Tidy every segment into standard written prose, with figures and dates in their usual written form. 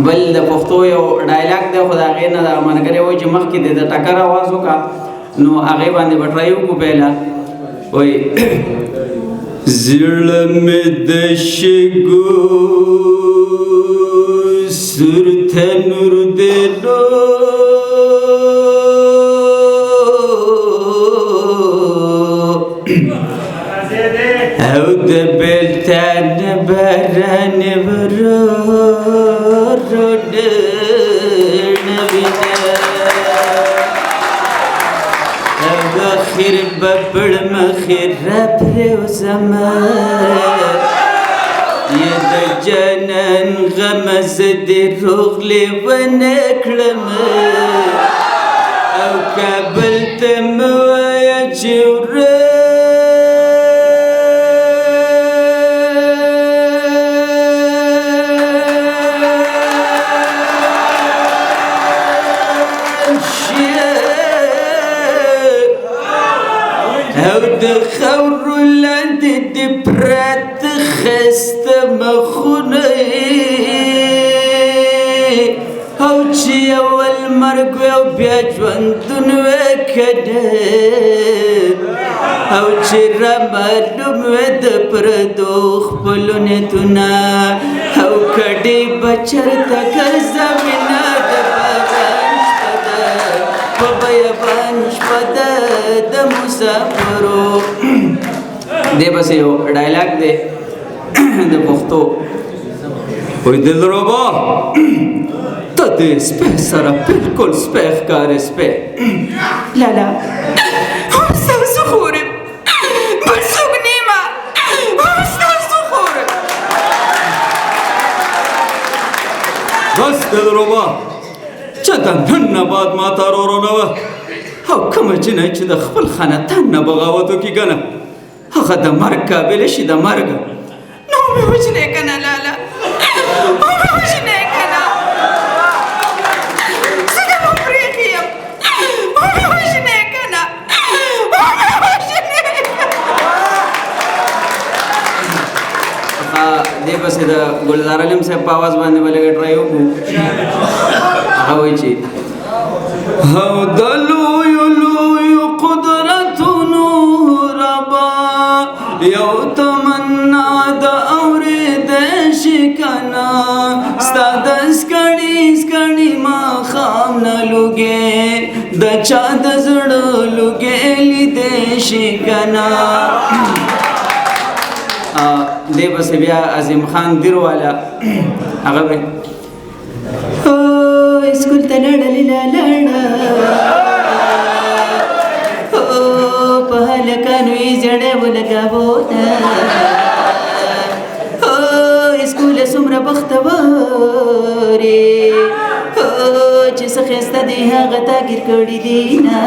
بل د پښتو یو ډایلاګ دی خو د هغې نه دغه ملګری وایي چې مخکې دې د ټکر اواز وکړه نو هغې باندې به ټرای وکړو پیله وایي زړه مې د شګو سور تنور دی او د بلتان باران ورود نبینا اخر ببړ مخیر پرو زمان یا د جنان غمز دی روغلی ونکړم او کابل ته موایا چې او د خاورو لاندې د پراته خسته مخونه او چې اول مرګ وي او بیا ژوندون وي کنه او چې رامعلوم وي د پردو خپلو نیتونه او کډې به چېرته ګرځوینه د باران شپه ده په بیابان شپه ده د مسافرو دی بس یو ډایلاګ دی د پښتو وایي دلربا ته د سپی سره بلکل سپی ښکارې سپی لالا ستاسو خور یم بل څوک نه یم ستاسو خور یم بس دلربا چې د نن نه بعد ما ته رورونوه او کومه جنۍ چې د خپل خانتان نه بغاوت وکړي که نه هغه د مرګ قابله شي د مرګه نو مې وژنې که نه لالا مې وژنې که نه زه د به پرېښې یم مې وژنې که نه مې وژنې دې پسې د ګلزار علم صاحب په اواز باندې به لږه ټرای وکړو هغه وایي چې او د لویو لویو قدرتونو ربا یو تمنا د اورېدی شي که نه ستا د سکڼي سکڼي ماښام نه لوګې د چا د زړه لوګې لیدی شي که نه دې پسې بیا عظیم خان دیر والا هغه به اسکول ته لاړلې لاړه په هلکانو یې زړه ولګاوله اسکول څومره بختورې چې څه ښایسته دی هغه تا ګیر کړي دي نه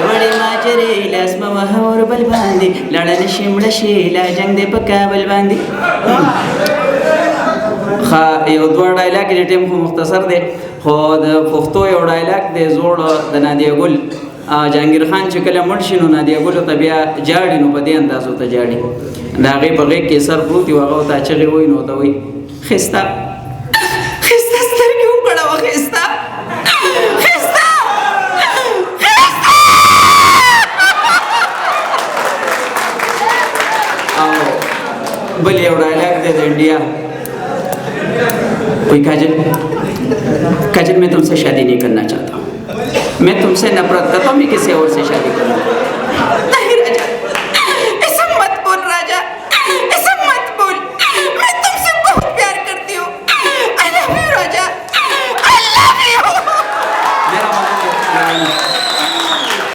وړې ماجرې لاس مه وهه ور بل باندې لاړه نه شي مړه شي لا جنګ دی په کابل باندې یو دوه ډایلاګ دی ټیم خو مختصر دی خو د پښتو یو ډایلاګ دی زوړ د نادیه ګل جهانګیر خان چې کله مړ شي نو نادیه ګلو ته بیا جاړي نو په دې اندازو ته جاړي د هغې په غېږ کې سر پروت وي هغه ورته چغې وایي نو ورته وایي ښایسته ښایسته سترګې وکړوه ښایسته ښایسته ښایسته او بل یو ډایلاګ دی د انډیا कोई काजल काजल मैं तुमसे शादी नहीं करना चाहता हूँ मैं तुमसे नफरत करता हूँ मैं किसी और से शादी करूँगा